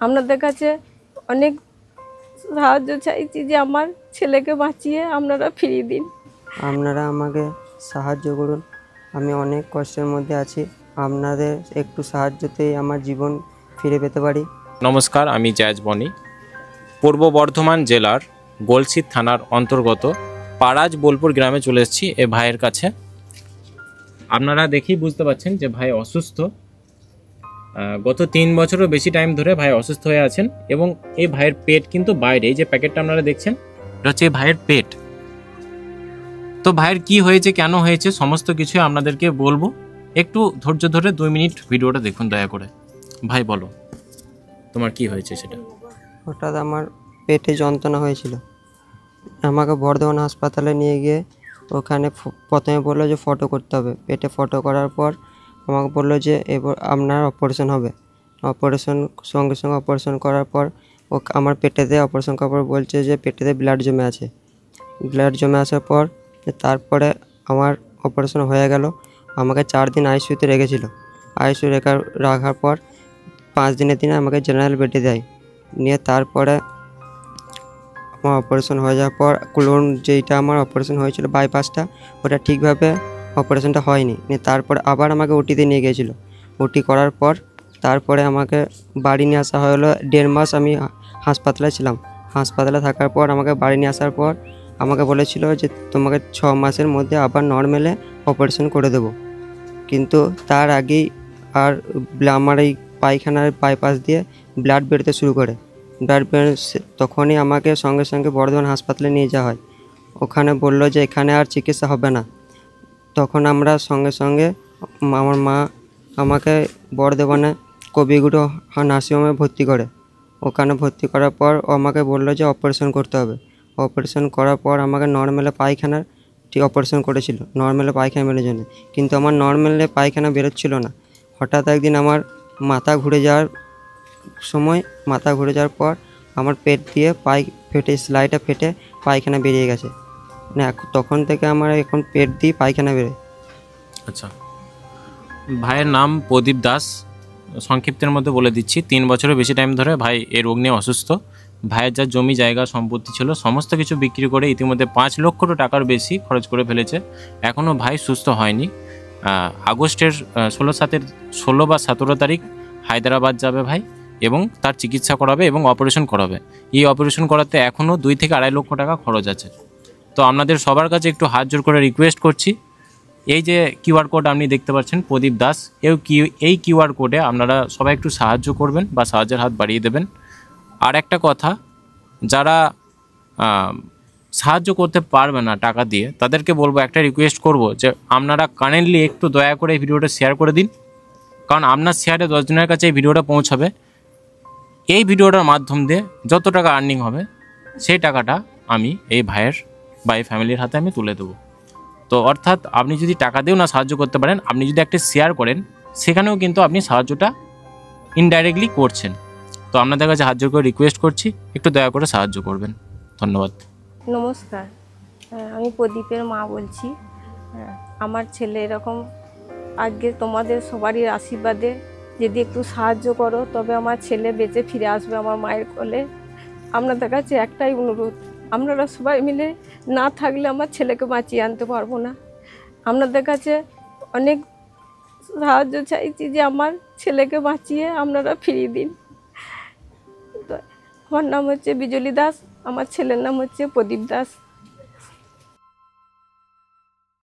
আপনাদের কাছে অনেক সাহায্য চাইছি যে আমার ছেলেকে বাঁচিয়ে আপনারা ফিরিয়ে দিন। আপনারা আমাকে সাহায্য করুন, আমি অনেক কষ্টের মধ্যে আছি। আপনাদের একটু সাহায্যতেই আমার জীবন ফিরে পেতে পারি। নমস্কার, আমি জায়েজ বনি। পূর্ব বর্ধমান জেলার গলসির থানার অন্তর্গত পাড়াজ বোলপুর গ্রামে চলে এসেছি এ ভাইয়ের কাছে। আপনারা দেখেই বুঝতে পারছেন যে ভাই অসুস্থ। গত 3 বছরও বেশি টাইম ধরে ভাই অসুস্থ হয়ে আছেন এবং এই ভাইয়ের পেট কিন্তু বাইরে, এই যে প্যাকেটটা আপনারা দেখছেন এটা হচ্ছে এই ভাইয়ের পেট। তো ভাইয়ের কি হয়েছে, কেন হয়েছে, সমস্ত কিছুই আপনাদেরকে বলবো। একটু ধৈর্য ধরে 2 মিনিট ভিডিওটা দেখুন দয়া করে। ভাই বলো তোমার কি হয়েছে সেটা। হঠাৎ আমার পেটে যন্ত্রণা হয়েছিল, আমাকে বর্ধমান হাসপাতালে নিয়ে গিয়ে ওখানে প্রথমে বললো যে ফটো করতে হবে। পেটে ফটো করার পর আমাকে বললো যে এবার আপনার অপারেশন হবে। সঙ্গে সঙ্গে অপারেশন করার পর আমার পেটেতে অপারেশন করার পর বলছে যে পেটেতে ব্লাড জমে আছে। ব্লাড জমে আসার পর তারপরে আমার অপারেশন হয়ে গেল। আমাকে 4 দিন আইসিইউতে রেখেছিল। আইসিইউ রাখার পর 5 দিনের দিনে আমাকে জেনারেল বেডে দেয়। নিয়ে তারপরে আমার অপারেশন হয়ে যাওয়ার পর যেইটা আমার অপারেশন হয়েছিল বাইপাসটা, ওটা ঠিকভাবে অপারেশনটা হয়নি। নিয়ে তারপর আবার আমাকে ওটিতে নিয়ে গিয়েছিলো। ওটি করার পর তারপরে আমাকে বাড়ি নিয়ে আসা হলো। 1.5 মাস আমি হাসপাতালে ছিলাম। হাসপাতালে থাকার পর আমাকে বাড়ি নিয়ে আসার পর আমাকে বলেছিল যে তোমাকে 6 মাসের মধ্যে আবার নর্মালে অপারেশন করে দেবো। কিন্তু তার আগেই আর আমার এই পায়খানার বাইপাস দিয়ে ব্লাড বেরোতে শুরু করে। ব্লাড তখনই আমাকে সঙ্গে সঙ্গে বর্ধমান হাসপাতালে নিয়ে যাওয়া হয়। ওখানে বললো যে এখানে আর চিকিৎসা হবে না। তখন আমরা সঙ্গে সঙ্গে আমার মা আমাকে বর্ধমানে কবিগুরু নার্সিংহোমে ভর্তি করে। ওখানে ভর্তি করার পর ও আমাকে বললো যে অপারেশন করতে হবে। অপারেশন করার পর আমাকে নর্মালে পায়খানার অপারেশন করেছিল, নর্মালে পায়খানা বেরোনোর জন্য। কিন্তু আমার নর্মালে পায়খানা বেরোচ্ছিল না। হঠাৎ একদিন আমার মাথা ঘুরে যাওয়ার পর আমার পেট দিয়ে সেলাইটা ফেটে পায়খানা বেরিয়ে গেছে। না, তখন থেকে আমার এখন পেট দিয়ে পায়খানা বেরোয়। আচ্ছা, ভাইয়ের নাম প্রদীপ দাস। সংক্ষিপ্তের মধ্যে বলে দিচ্ছি, 3 বছরের বেশি টাইম ধরে ভাই এই রোগ নিয়ে অসুস্থ। ভাইয়ের যা জমি জায়গা সম্পত্তি ছিল সমস্ত কিছু বিক্রি করে ইতিমধ্যে 5 লক্ষ টাকার বেশি খরচ করে ফেলেছে। এখনও ভাই সুস্থ হয়নি। আগস্টের 16 বা 17 তারিখ হায়দ্রাবাদ যাবে ভাই এবং তার চিকিৎসা করাবে এবং অপারেশন করাবে। এই অপারেশন করাতে এখনও 2 থেকে 2.5 লক্ষ টাকা খরচ আছে। তো আপনাদের সবার কাছে একটু হাত জোর করে রিকোয়েস্ট করছি, এই যে কিউআর কোড আপনি দেখতে পাচ্ছেন প্রদীপ দাস, এই কিউআর কোডে আপনারা সবাই একটু সাহায্য করবেন বা সাহায্যের হাত বাড়িয়ে দেবেন। আর একটা কথা, যারা সাহায্য করতে পারবে না টাকা দিয়ে, তাদেরকে বলবো, একটা রিকোয়েস্ট করব যে আপনারা কাইন্ডলি একটু দয়া করে এই ভিডিওটা শেয়ার করে দিন। কারণ আপনার শেয়ারে 10 জনের কাছে এই ভিডিওটা পৌঁছাবে। এই ভিডিওটার মাধ্যম দিয়ে যত টাকা আর্নিং হবে সেই টাকাটা আমি এই ভাইয়ের বা এই ফ্যামিলির হাতে আমি তুলে দেবো। তো অর্থাৎ আপনি যদি টাকা দিয়েও না সাহায্য করতে পারেন, আপনি যদি একটা শেয়ার করেন, সেখানেও কিন্তু আপনি সাহায্যটা ইনডাইরেক্টলি করছেন। তো আপনাদের কাছে হাত জোর করে রিকোয়েস্ট করছি, একটু দয়া করে সাহায্য করবেন। ধন্যবাদ। নমস্কার, আমি প্রদীপের মা বলছি। আমার ছেলে এরকম, আজকে তোমাদের সবারই আশীর্বাদে যদি একটু সাহায্য করো তবে আমার ছেলে বেঁচে ফিরে আসবে আমার মায়ের কোলে। আপনাদের কাছে একটাই অনুরোধ, আপনারা সবাই মিলে না থাকলে আমার ছেলেকে বাঁচিয়ে আনতে পারবো না। আপনাদের কাছে অনেক সাহায্য চাইছি যে আমার ছেলেকে বাঁচিয়ে আপনারা ফিরিয়ে দিন। তো আমার নাম হচ্ছে বিজলি দাস, আমার ছেলের নাম হচ্ছে প্রদীপ দাস।